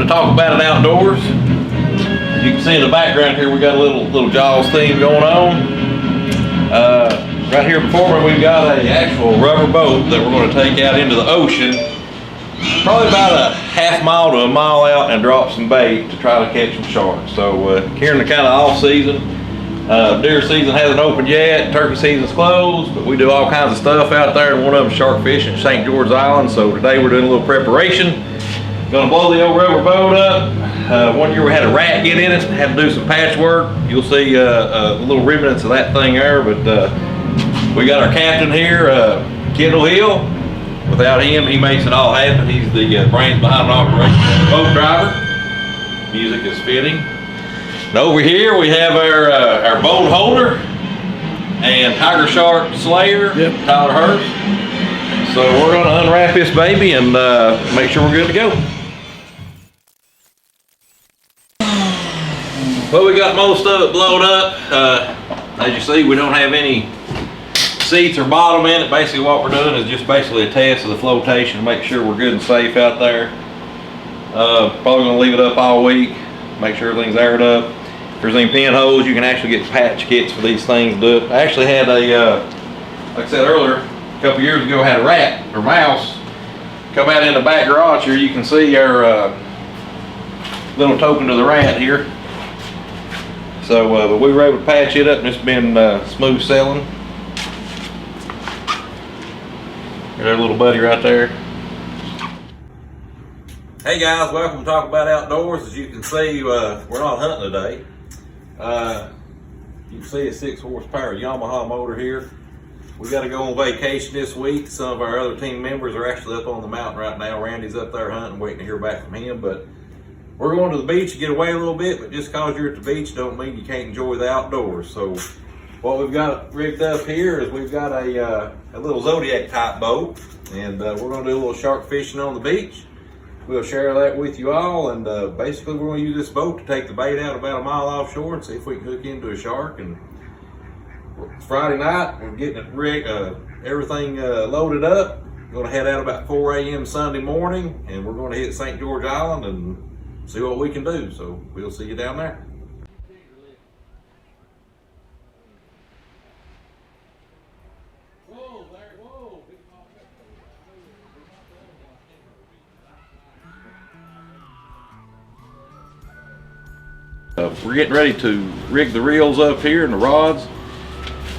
Talk About It Outdoors. As you can see in the background here, we got a little Jaws theme going on. Right here before me, we've got an actual rubber boat that we're going to take out into the ocean, probably about a half mile to a mile out, and drop some bait to try to catch some sharks. So here in the kind of off season, deer season hasn't opened yet, turkey season's closed, but we do all kinds of stuff out there, and one of them shark fishing at St. George Island. So today we're doing a little preparation. Gonna blow the old rubber boat up. One year we had a rat get in it, had to do some patchwork. You'll see little remnants of that thing there, but we got our captain here, Kendall Hill. Without him, he makes it all happen. He's the brains behind the operation. Boat driver. Music is fitting. And over here we have our boat holder and tiger shark slayer, Tyler Hurst. So we're gonna unwrap this baby and make sure we're good to go. Well, we got most of it blown up. As you see, we don't have any seats or bottom in it. Basically what we're doing is just basically a test of the flotation to make sure we're good and safe out there. Probably gonna leave it up all week, make sure everything's aired up. If there's any pinholes, you can actually get patch kits for these things to do it. I actually had a, like I said earlier, a couple years ago, had a rat or mouse come out in the back garage here. You can see our little token to the rat here. So but we were able to patch it up, and it's been smooth sailing. Got our little buddy right there. Hey guys, welcome to Talk About Outdoors. As you can see, we're not hunting today. You can see a 6 horsepower Yamaha motor here. We got to go on vacation this week. Some of our other team members are actually up on the mountain right now. Randy's up there hunting, waiting to hear back from him. But we're going to the beach to get away a little bit, but just because you're at the beach don't mean you can't enjoy the outdoors. So what we've got rigged up here is we've got a little Zodiac type boat, and we're going to do a little shark fishing on the beach. We'll share that with you all, and basically we're going to use this boat to take the bait out about a mile offshore and see if we can hook into a shark. And it's Friday night, we're getting it everything loaded up. We're going to head out about 4 a.m. Sunday morning, and we're going to hit St. George Island and see what we can do. So we'll see you down there. We're getting ready to rig the reels up here and the rods.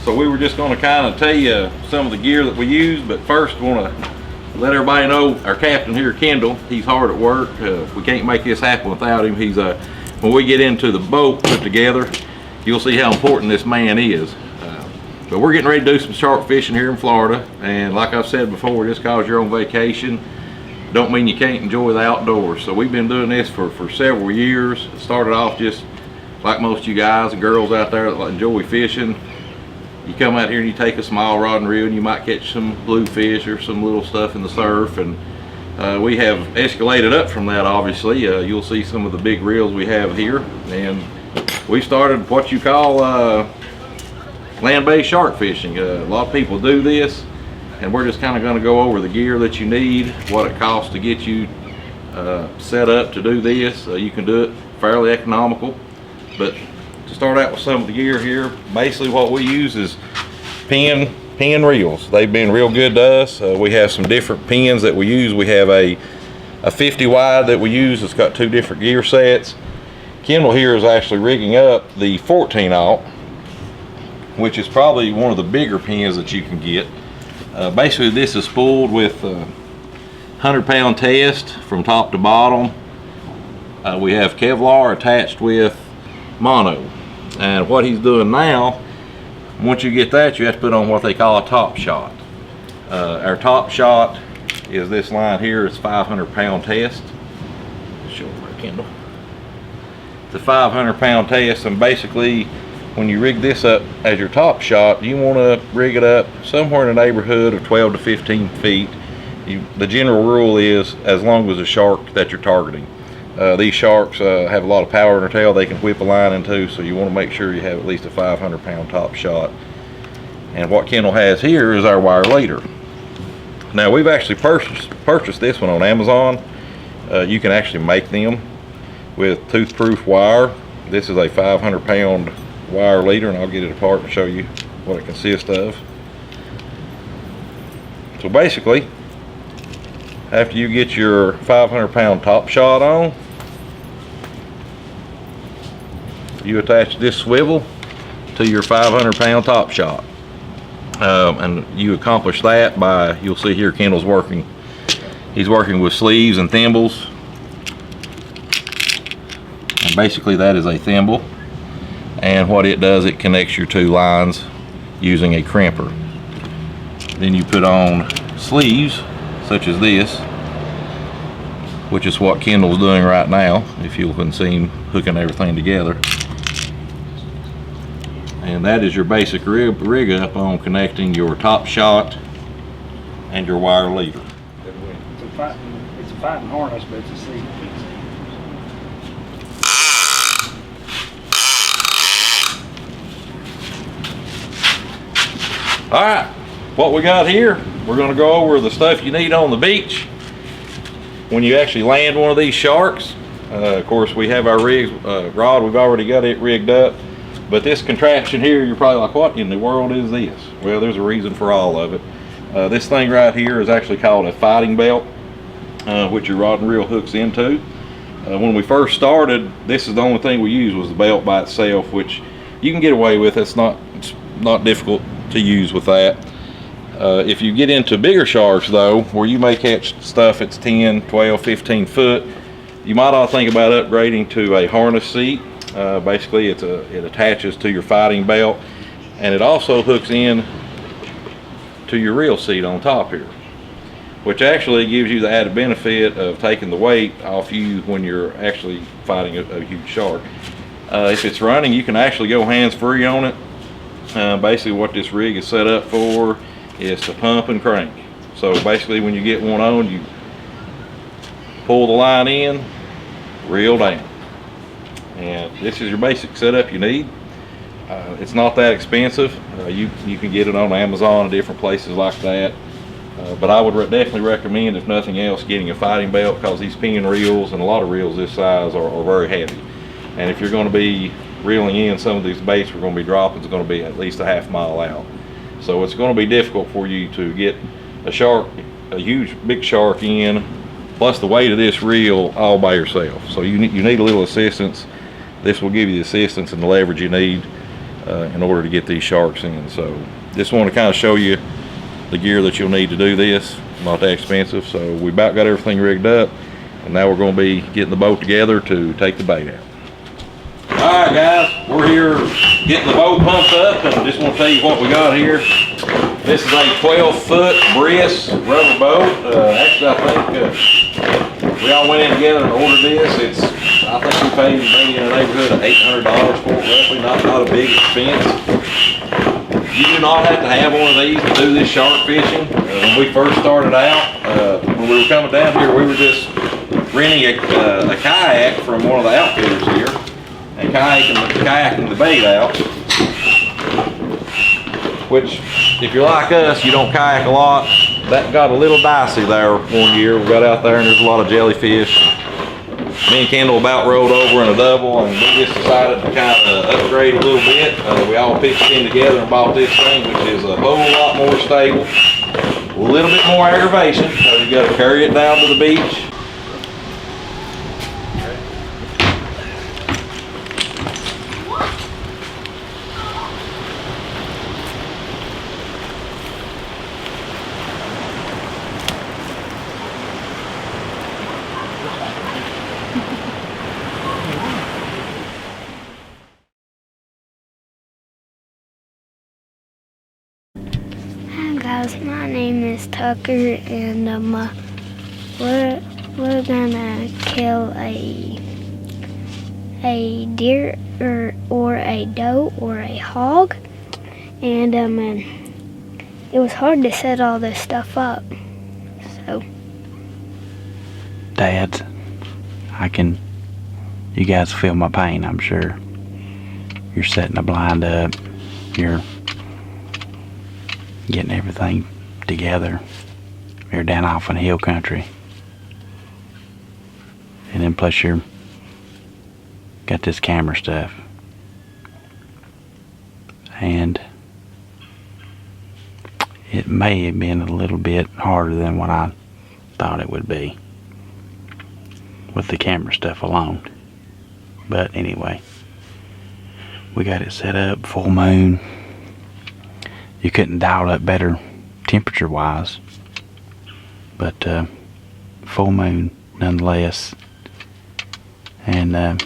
So we were just going to kind of tell you some of the gear that we use, but first we want to let everybody know our captain here, Kendall, he's hard at work. We can't make this happen without him. He's when we get into the boat put together, you'll see how important this man is. But we're getting ready to do some shark fishing here in Florida, and like I've said before, just because you're on vacation don't mean you can't enjoy the outdoors. So we've been doing this for several years. It started off just like most of you guys and girls out there that enjoy fishing. You come out here and you take a small rod and reel, and you might catch some bluefish or some little stuff in the surf. And we have escalated up from that, obviously. You'll see some of the big reels we have here. And we started what you call land-based shark fishing. A lot of people do this, and we're just kind of going to go over the gear that you need, what it costs to get you set up to do this. You can do it fairly economical, but to start out with some of the gear here, basically what we use is pin reels. They've been real good to us. We have some different pins that we use. We have a 50 wide that we use. It's got 2 different gear sets. Kendall here is actually rigging up the 14-aught, which is probably one of the bigger pins that you can get. Basically this is spooled with 100-pound test from top to bottom. We have Kevlar attached with mono, and what he's doing now, once you get that, you have to put on what they call a top shot. Our top shot is this line here. It's 500-pound test. Show them, Kendall. It's a 500-pound test, and basically when you rig this up as your top shot, you want to rig it up somewhere in the neighborhood of 12 to 15 feet. The general rule is as long as the shark that you're targeting. These sharks have a lot of power in their tail. They can whip a line in two, so you want to make sure you have at least a 500-pound top shot. And what Kendall has here is our wire leader. Now we've actually purchased this one on Amazon. You can actually make them. with toothproof wire. This is a 500-pound wire leader, and I'll get it apart and show you what it consists of. So basically, after you get your 500-pound top shot on, you attach this swivel to your 500-pound top shot. And you accomplish that by, you'll see here Kendall's working. He's working with sleeves and thimbles. And basically that is a thimble. And what it does, it connects your two lines using a crimper. Then you put on sleeves, such as this, which is what Kendall's doing right now, if you can see him hooking everything together. And that is your basic rig up on connecting your top shot and your wire leader. It's a fighting harness, but it's a seat. All right, what we got here, we're going to go over the stuff you need on the beach when you actually land one of these sharks. Of course, we have our rod, we've already got it rigged up. But this contraption here, you're probably like, what in the world is this? Well, there's a reason for all of it. This thing right here is actually called a fighting belt, which your rod and reel hooks into. When we first started, this is the only thing we used was the belt by itself, which you can get away with. It's not difficult to use with that. If you get into bigger sharks though, where you may catch stuff that's 10, 12, 15 foot, you might all think about upgrading to a harness seat. Basically it attaches to your fighting belt, and it also hooks in to your reel seat on top here, which actually gives you the added benefit of taking the weight off you when you're actually fighting a huge shark. If it's running, you can actually go hands-free on it. Basically what this rig is set up for is to pump and crank. So basically when you get one on, you pull the line in, reel down. And this is your basic setup you need. It's not that expensive. You can get it on Amazon and different places like that. But I would definitely recommend, if nothing else, getting a fighting belt, because these pinion reels and a lot of reels this size are very heavy. And if you're going to be reeling in some of these baits we're going to be dropping, it's going to be at least a half mile out. So it's going to be difficult for you to get a shark, a huge big shark in, plus the weight of this reel all by yourself. So you need a little assistance. This will give you the assistance and the leverage you need in order to get these sharks in. So just want to kind of show you the gear that you'll need to do this. Not that expensive. So we about got everything rigged up, and now we're going to be getting the boat together to take the bait out. Alright guys, we're here getting the boat pumped up, and I just want to tell you what we got here. This is a 12-foot Briss rubber boat. Actually, I think we all went in together and ordered this. I think we paid maybe in the neighborhood of $800 for it, roughly. Not a big expense. You do not have to have one of these to do this shark fishing. When we first started out, when we were coming down here, we were just renting a kayak from one of the outfitters here and kayaking the bait out. Which, if you're like us, you don't kayak a lot. That got a little dicey there one year. We got out there and there's a lot of jellyfish. Me and Kendall about rolled over in a double, and we just decided to kind of upgrade a little bit. We all pitched in together and bought this thing, which is a whole lot more stable, a little bit more aggravation. You got to carry it down to the beach. Hi guys, my name is Tucker, and we're gonna kill a deer or a doe or a hog, and it was hard to set all this stuff up. So, Dad, you guys feel my pain, I'm sure. You're setting a blind up. You're getting everything together. You're down off in hill country. And then plus you're got this camera stuff. And it may have been a little bit harder than what I thought it would be with the camera stuff alone. But anyway, we got it set up, full moon. You couldn't dial up better temperature wise, but full moon nonetheless. And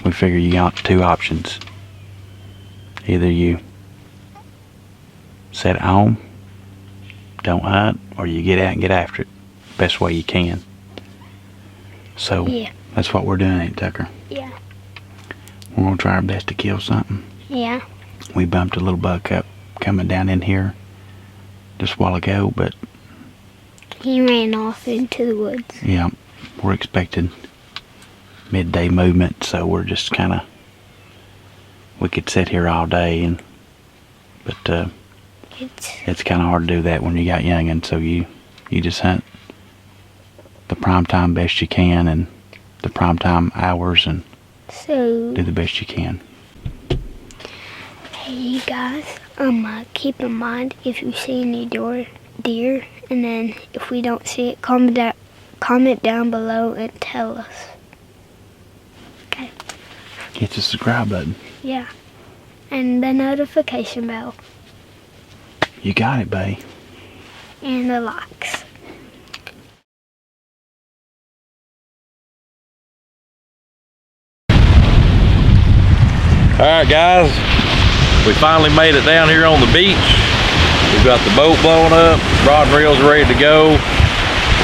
we figure you got two options. Either you set it home, don't hunt, or you get out and get after it best way you can. So Yeah. that's what we're doing, ain't it, Tucker? Yeah. We're gonna try our best to kill something. Yeah. We bumped a little buck up coming down in here just a while ago, but He ran off into the woods. yeah, we're expecting midday movement, so we're just kind of, we could sit here all day, but it's kind of hard to do that when you got youngins, so you just hunt the prime time best you can and the prime time hours and So, do the best you can. hey you guys, keep in mind if you see any deer, and then if we don't see it, comment down below and tell us. Okay. Hit the subscribe button. Yeah. And the notification bell. You got it, babe. And the likes. Alright guys, we finally made it down here on the beach. We've got the boat blown up, rod and reels are ready to go.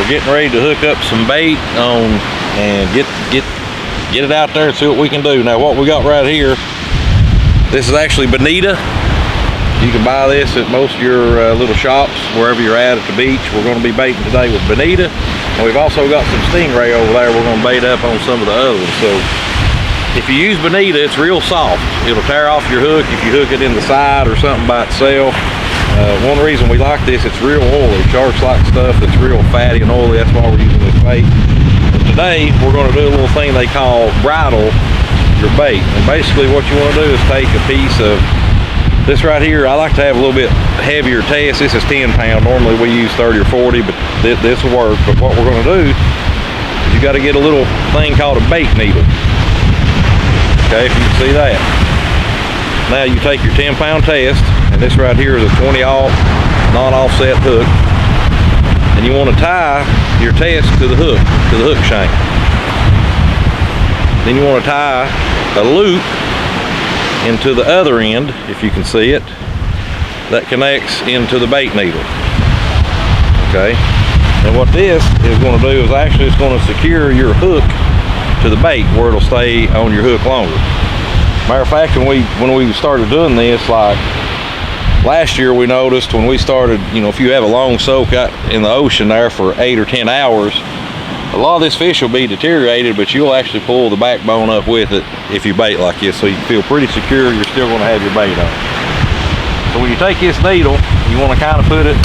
We're getting ready to hook up some bait on and get it out there and see what we can do. Now what we got right here, this is actually bonita. You can buy this at most of your little shops, wherever you're at the beach. We're going to be baiting today with bonita. And we've also got some stingray over there we're going to bait up on some of the other ones. So if you use bonita, it's real soft. It'll tear off your hook if you hook it in the side or something by itself. One reason we like this, it's real oily. Sharks like stuff that's real fatty and oily. That's why we're using this bait. But today, we're going to do a little thing they call bridle your bait. And basically what you want to do is take a piece of this right here. I like to have a little bit heavier test. This is 10 pound. Normally we use 30 or 40, but this will work. But what we're going to do is you got to get a little thing called a bait needle. Okay, if you can see that. Now you take your 10 pound test, and this right here is a 20-aught non-offset hook, and you want to tie your test to the hook shank. Then you want to tie a loop into the other end, if you can see it, that connects into the bait needle. Okay, and what this is going to do is actually it's going to secure your hook to the bait where it'll stay on your hook longer. Matter of fact, when we started doing this, like last year, we noticed when we started, if you have a long soak out in the ocean there for 8 or 10 hours, a lot of this fish will be deteriorated, but you'll actually pull the backbone up with it if you bait like this, so you feel pretty secure. You're still going to have your bait on. So when you take this needle, you want to kind of put it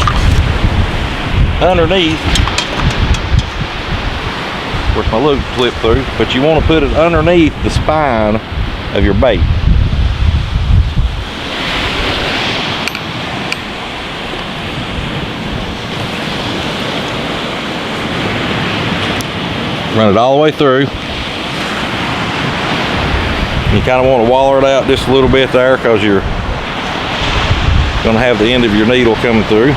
underneath. Of course, my loop slipped through, but you want to put it underneath the spine of your bait. Run it all the way through. You kind of want to waller it out just a little bit there because you're going to have the end of your needle coming through.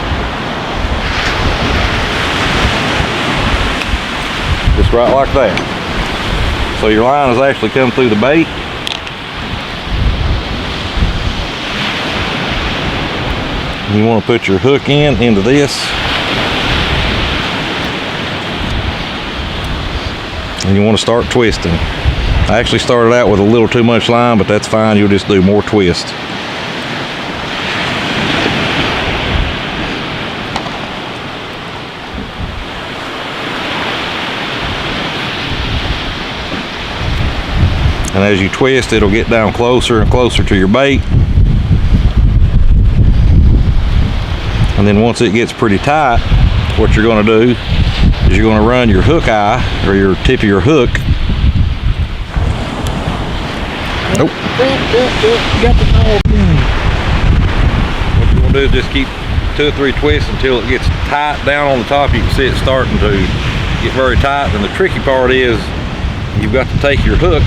Just right like that. So your line has actually come through the bait. You want to put your hook into this. And you want to start twisting. I actually started out with a little too much line, but that's fine. You'll just do more twist. And as you twist, it'll get down closer and closer to your bait. And then once it gets pretty tight, what you're going to do is you're going to run your hook eye, or your tip of your hook, Nope. Got the dog in. What you want to do is just keep 2 or 3 twists until it gets tight down on the top. You can see it starting to get very tight. And the tricky part is you've got to take your hook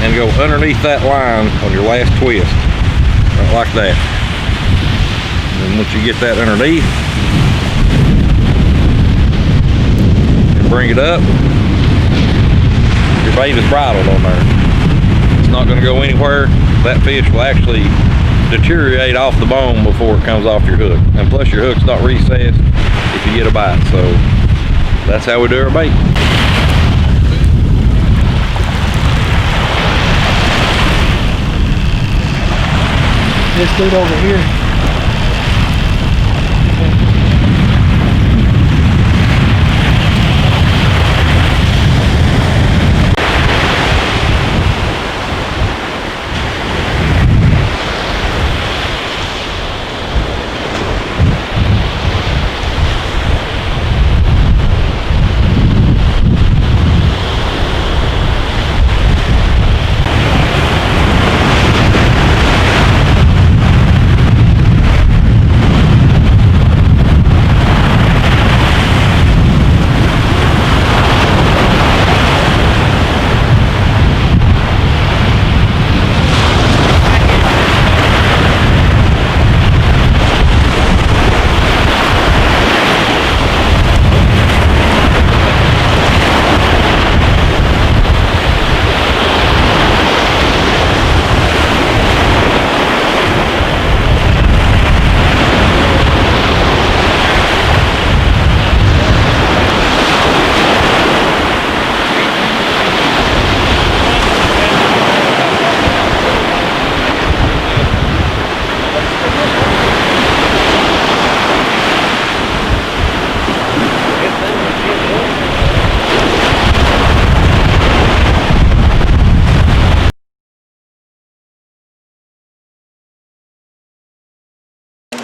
and go underneath that line on your last twist, right like that. And then once you get that underneath, and bring it up, your bait is bridled on there. It's not going to go anywhere. That fish will actually deteriorate off the bone before it comes off your hook. And plus your hook's not recessed if you get a bite. So that's how we do our bait. This dude over here.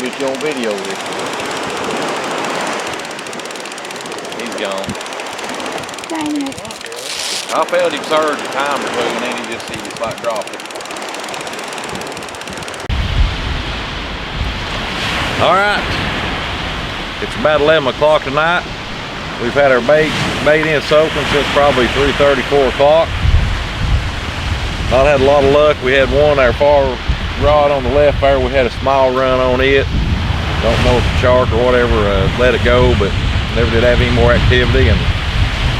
Get you on video with you. He's gone. Dang it. I felt him surge a time or two, and then he just like dropped it. All right, it's about 11 o'clock tonight. We've had our bait in soaking since probably 3:30, 4 o'clock. Not had a lot of luck. We had one, our far rod on the left there, we had a small run on it. Don't know if the shark or whatever let it go, but never did have any more activity. And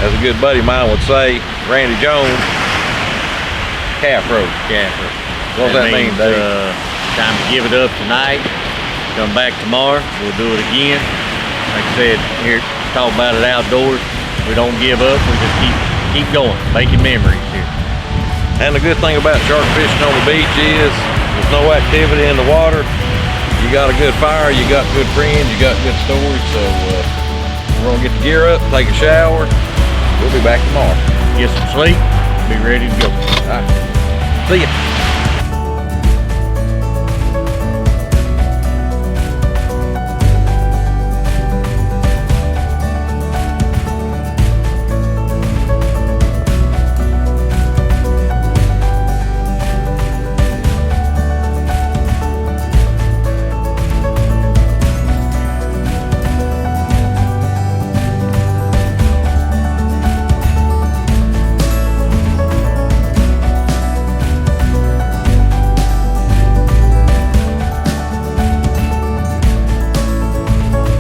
as a good buddy of mine would say, Randy Jones, calf roast. Calf roast. What does that mean, Dave? Time to give it up tonight. Come back tomorrow. We'll do it again. Like I said, here, talk about it outdoors. We don't give up. We just keep going, making memories here. And the good thing about shark fishing on the beach is there's no activity in the water. You got a good fire, you got good friends, you got good stories. So we're gonna get the gear up, take a shower. We'll be back tomorrow. Get some sleep, be ready to go. All right. See ya.